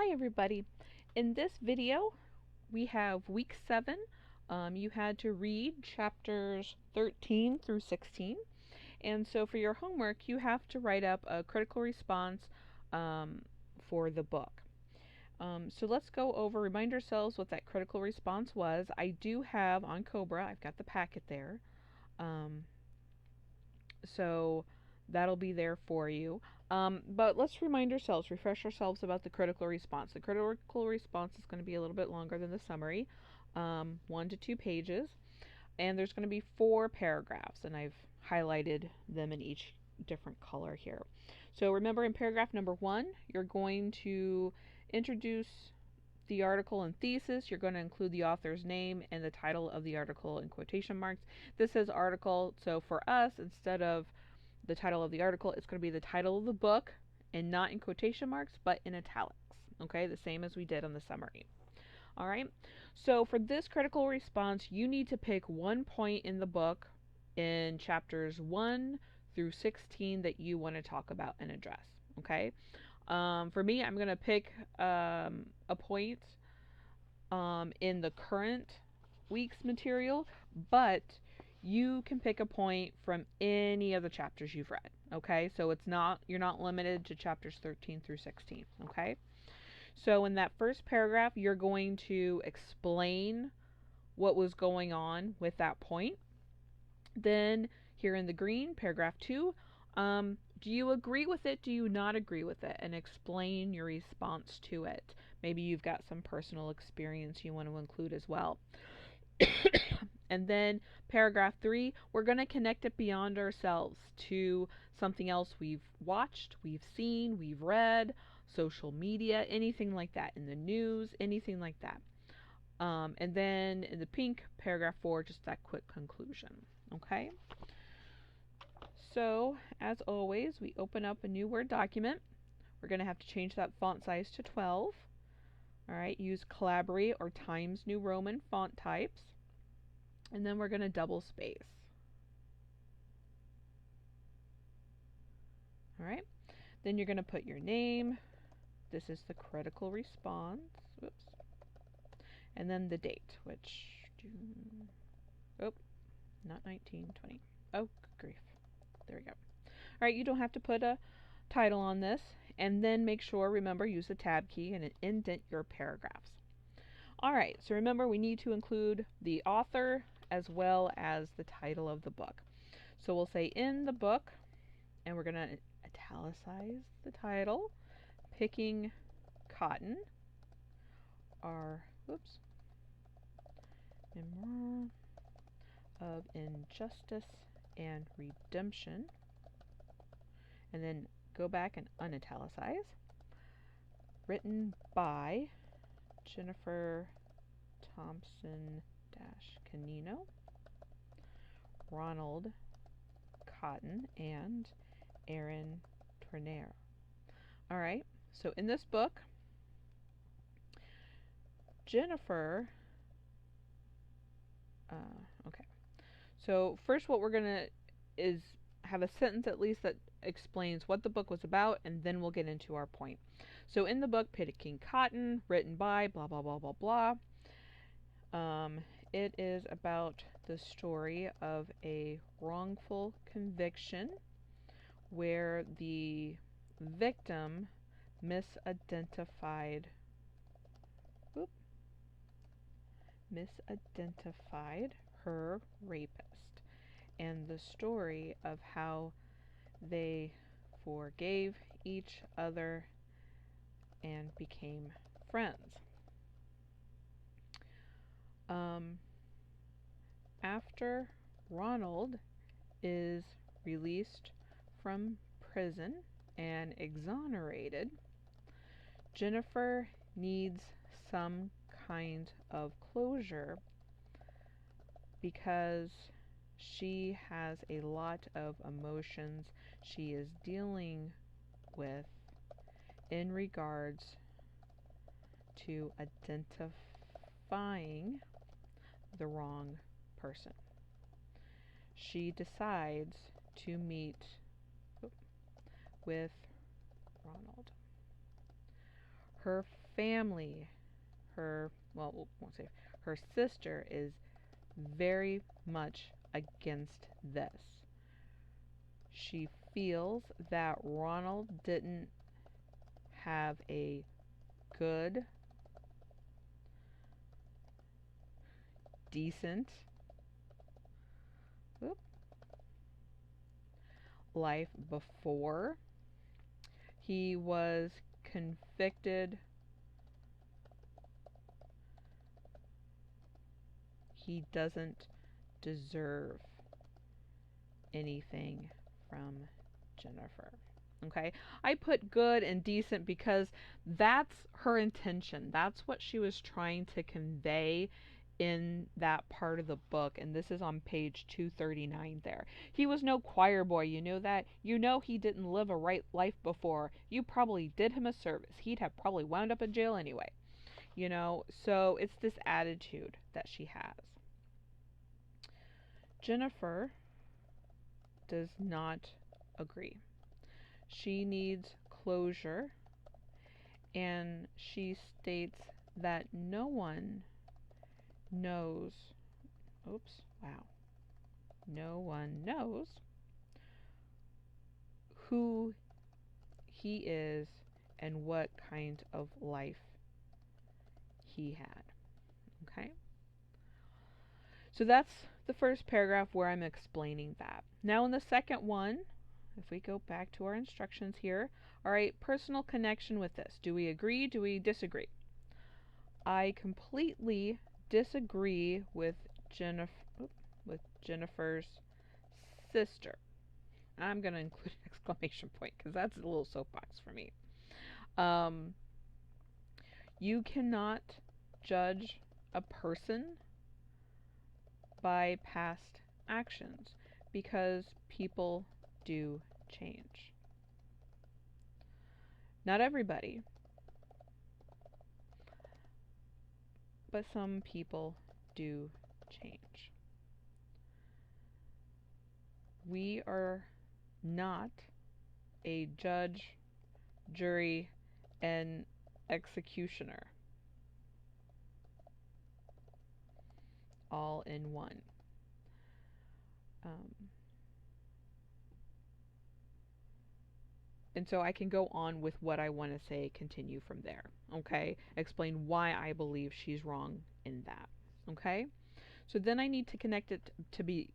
Hi everybody. In this video we have week 7. You had to read chapters 13 through 16, and so for your homework you have to write up a critical response for the book. So let's go over, remind ourselves what that critical response was. I do have on Cobra, I've got the packet there, so that'll be there for you. But let's remind ourselves, refresh ourselves about the critical response. The critical response is going to be a little bit longer than the summary, 1 to 2 pages, and there's going to be 4 paragraphs, and I've highlighted them in each different color here. So remember, in paragraph number 1, you're going to introduce the article and thesis. You're going to include the author's name and the title of the article in quotation marks. This says article, so for us, instead of the title of the article, it's going to be the title of the book, and not in quotation marks, but in italics. Okay, the same as we did on the summary. Alright, so for this critical response, you need to pick one point in the book in chapters 1 through 16 that you want to talk about and address. Okay, for me, I'm going to pick a point in the current week's material, but you can pick a point from any of the chapters you've read. Okay, so you're not limited to chapters 13 through 16. Okay, so in that first paragraph, you're going to explain what was going on with that point. Then here in the green, paragraph 2, do you agree with it? Do you not agree with it? And explain your response to it. Maybe you've got some personal experience you want to include as well. And then paragraph 3, we're going to connect it beyond ourselves to something else we've watched, we've seen, we've read, social media, anything like that, in the news, anything like that. And then in the pink, paragraph 4, just that quick conclusion. Okay? So, as always, we open up a new Word document. We're going to have to change that font size to 12. Alright, use Calibri or Times New Roman font types. And then we're going to double space. Alright, then you're going to put your name. This is the critical response. Whoops. And then the date, which, oh, not 1920. Oh, good grief. There we go. Alright, you don't have to put a title on this. And then make sure, remember, use the tab key and indent your paragraphs. Alright, so remember, we need to include the author as well as the title of the book. So we'll say in the book, and we're going to italicize the title, Picking Cotton, our, memoir of injustice and redemption, and then go back and unitalicize, written by Jennifer Thompson-Canino, Ronald Cotton, and Aaron Tournier. Alright, so in this book, Jennifer, okay, so first what we're going to is have a sentence at least that explains what the book was about, and then we'll get into our point. So in the book, Picking Cotton, written by blah, blah, blah, blah, blah, it is about the story of a wrongful conviction where the victim misidentified her rapist, and the story of how they forgave each other and became friends. After Ronald is released from prison and exonerated, Jennifer needs some kind of closure because she has a lot of emotions she is dealing with in regards to identifying the wrong person. She decides to meet with Ronald. Her family, well, we won't say her sister is very much against this. She feels that Ronald didn't have a good, decent life before he was convicted. He doesn't deserve anything from Jennifer. Okay? I put good and decent because that's her intention. That's what she was trying to convey in that part of the book, and this is on page 239 there. He was no choir boy, you know that? You know he didn't live a right life before. You probably did him a service. He'd have probably wound up in jail anyway. So it's this attitude that she has. Jennifer does not agree. She needs closure, and she states that no one knows, no one knows who he is and what kind of life he had. Okay? So that's the first paragraph where I'm explaining that. Now in the second one, if we go back to our instructions here, all right, personal connection with this. Do we agree? Do we disagree? I completely disagree with Jennifer's sister. I'm going to include an exclamation point because that's a little soapbox for me. You cannot judge a person by past actions because people do change. Not everybody, but some people do change. We are not a judge, jury, and executioner all in one. And so I can go on with what I want to say, continue from there. Okay? Explain why I believe she's wrong in that. Okay? So then I need to connect it to be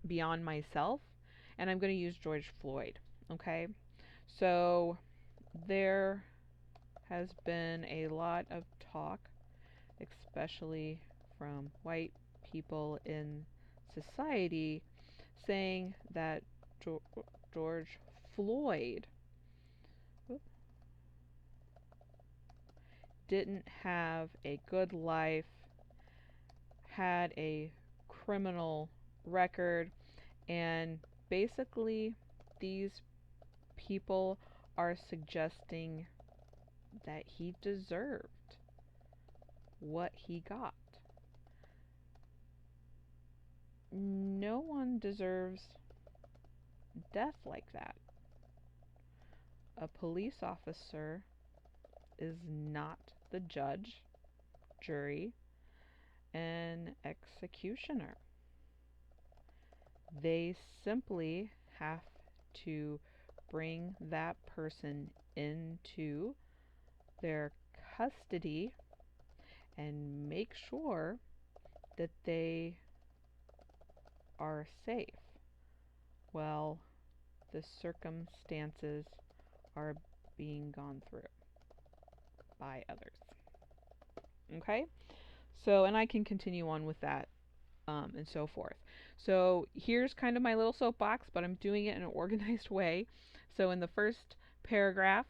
beyond myself, and I'm going to use George Floyd. Okay? So there has been a lot of talk, especially from white people in society, saying that George Floyd didn't have a good life, had a criminal record, and basically these people are suggesting that he deserved what he got. No one deserves death like that. A police officer is not the judge, jury, and executioner. They simply have to bring that person into their custody and make sure that they are safe while the circumstances are being gone through by others. Okay? So, and I can continue on with that and so forth. So here's kind of my little soapbox, but I'm doing it in an organized way. So in the first paragraph,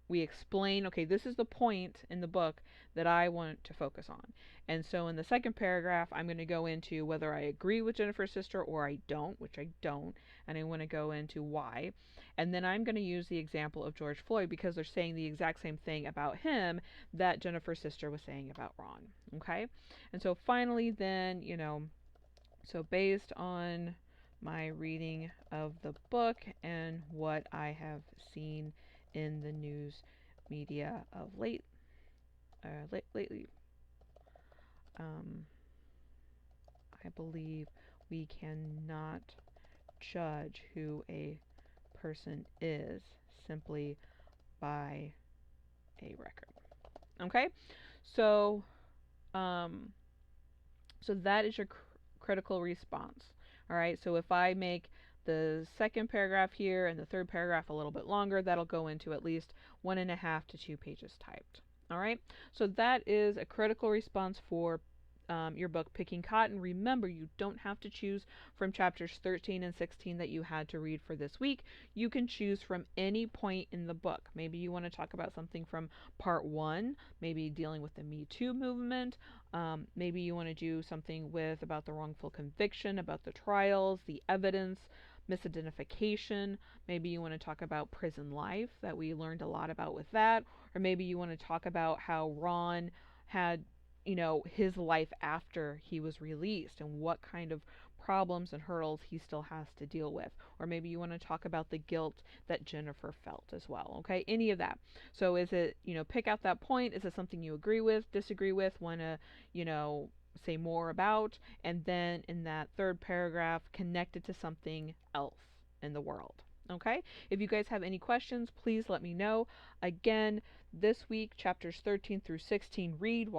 we explain, okay, this is the point in the book that I want to focus on. And so in the second paragraph, I'm going to go into whether I agree with Jennifer's sister or I don't, which I don't, and I want to go into why. And then I'm going to use the example of George Floyd because they're saying the exact same thing about him that Jennifer's sister was saying about Ron. Okay? And so finally, then, so based on my reading of the book and what I have seen in the news media of late, lately, I believe we cannot judge who a person is simply by a record. Okay, so um, so that is your critical response. All right, so if I make the second paragraph here and the third paragraph a little bit longer, that'll go into at least 1.5 to 2 pages typed. All right, so that is a critical response for your book, Picking Cotton. Remember, you don't have to choose from chapters 13 and 16 that you had to read for this week. You can choose from any point in the book. Maybe you want to talk about something from part 1, maybe dealing with the Me Too movement. Maybe you want to do something with about the wrongful conviction, about the trials, the evidence, misidentification. Maybe you want to talk about prison life, that we learned a lot about with that. Or maybe you want to talk about how Ron had, his life after he was released and what kind of problems and hurdles he still has to deal with. Or maybe you want to talk about the guilt that Jennifer felt as well. Okay, any of that. So is it, pick out that point. Is it something you agree with, disagree with, want to, say more about? And then in that third paragraph, connect it to something else in the world. Okay, if you guys have any questions, please let me know. Again, this week, chapters 13 through 16, read,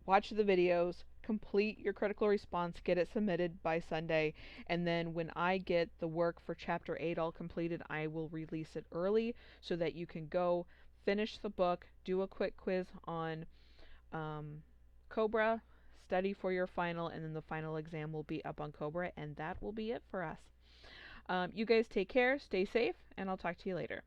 watch the videos, complete your critical response, get it submitted by Sunday, and then when I get the work for chapter 8 all completed, I will release it early so that you can go finish the book, do a quick quiz on Cobra, study for your final, and then the final exam will be up on Cobra, and that will be it for us. You guys take care, stay safe, and I'll talk to you later.